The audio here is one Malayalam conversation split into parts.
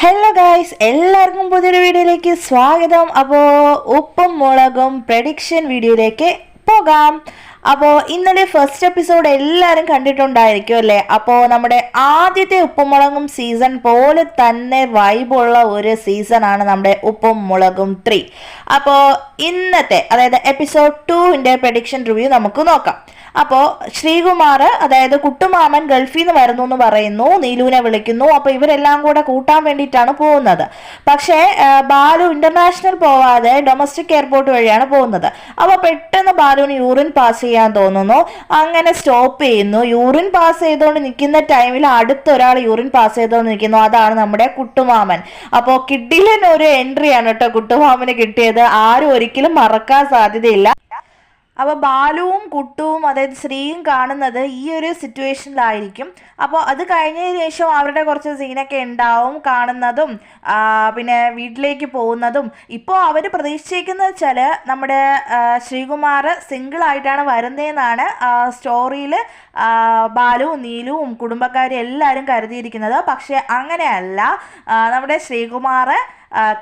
ഹലോ ഗായ്സ്, എല്ലാവർക്കും പുതിയൊരു വീഡിയോയിലേക്ക് സ്വാഗതം. അപ്പോൾ ഉപ്പും മുളകും പ്രഡിക്ഷൻ വീഡിയോയിലേക്ക് പോകാം. അപ്പോൾ ഇന്നലെ ഫസ്റ്റ് എപ്പിസോഡ് എല്ലാവരും കണ്ടിട്ടുണ്ടായിരിക്കും അല്ലേ? അപ്പോൾ നമ്മുടെ ആദ്യത്തെ ഉപ്പും മുളകും സീസൺ പോലെ തന്നെ വൈബുള്ള ഒരു സീസണാണ് നമ്മുടെ ഉപ്പും മുളകും 3. അപ്പോൾ ഇന്നത്തെ അതായത് എപ്പിസോഡ് 2ന്റെ പ്രഡിക്ഷൻ റിവ്യൂ നമുക്ക് നോക്കാം. അപ്പോൾ ശ്രീകുമാർ അതായത് കുട്ടുമാമൻ ഗൾഫിൽ നിന്ന് വരുന്നു എന്ന് പറയുന്നു, നീലുവിനെ വിളിക്കുന്നു. അപ്പോൾ ഇവരെല്ലാം കൂടെ കൂട്ടാൻ വേണ്ടിയിട്ടാണ് പോകുന്നത്. പക്ഷേ ബാലു ഇന്റർനാഷണൽ പോവാതെ ഡൊമസ്റ്റിക് എയർപോർട്ട് വഴിയാണ് പോകുന്നത്. അപ്പോൾ പെട്ടെന്ന് ബാലുവിന് യൂറിൻ പാസ് ചെയ്യാൻ തോന്നുന്നു. അങ്ങനെ സ്റ്റോപ്പ് ചെയ്യുന്നു. യൂറിൻ പാസ് ചെയ്തുകൊണ്ട് നിൽക്കുന്ന ടൈമിൽ അടുത്തൊരാൾ യൂറിൻ പാസ് ചെയ്തുകൊണ്ട് നിൽക്കുന്നു. അതാണ് നമ്മുടെ കുട്ടുമാമൻ. അപ്പോൾ കിഡിലിന് ഒരു എൻട്രിയാണ് കേട്ടോ കുട്ടുമാമന് കിട്ടിയത്. ആരും ഒരിക്കലും മറക്കാൻ സാധ്യതയില്ല. അപ്പോൾ ബാലുവും കുട്ടുവും അതായത് ശ്രീയും കാണുന്നത് ഈ ഒരു സിറ്റുവേഷനിലായിരിക്കും. അപ്പോൾ അത് കഴിഞ്ഞതിന് ശേഷം അവരുടെ കുറച്ച് സീനൊക്കെ ഉണ്ടാവും, കാണുന്നതും പിന്നെ വീട്ടിലേക്ക് പോകുന്നതും. ഇപ്പോൾ അവർ പ്രതീക്ഷിക്കുന്നത് വെച്ചാൽ നമ്മുടെ ശ്രീകുമാർ സിംഗിളായിട്ടാണ് വരുന്നതെന്നാണ് സ്റ്റോറിയിൽ ബാലുവും നീലുവും കുടുംബക്കാരും എല്ലാവരും കരുതിയിരിക്കുന്നത്. പക്ഷെ അങ്ങനെയല്ല. നമ്മുടെ ശ്രീകുമാർ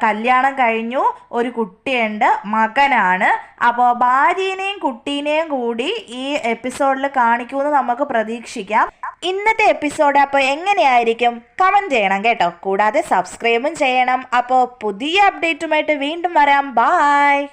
കല്യാണം കഴിഞ്ഞു, ഒരു കുട്ടിയുണ്ട്, മകനാണ്. അപ്പോൾ ഭാര്യനെയും കുട്ടീനെയും കൂടി ഈ എപ്പിസോഡിൽ കാണിക്കുമെന്ന് നമുക്ക് പ്രതീക്ഷിക്കാം. ഇന്നത്തെ എപ്പിസോഡ് അപ്പോൾ എങ്ങനെയായിരിക്കും കമൻറ്റ് ചെയ്യണം കേട്ടോ. കൂടാതെ സബ്സ്ക്രൈബും ചെയ്യണം. അപ്പോൾ പുതിയ അപ്ഡേറ്റുമായിട്ട് വീണ്ടും വരാം. ബായ്.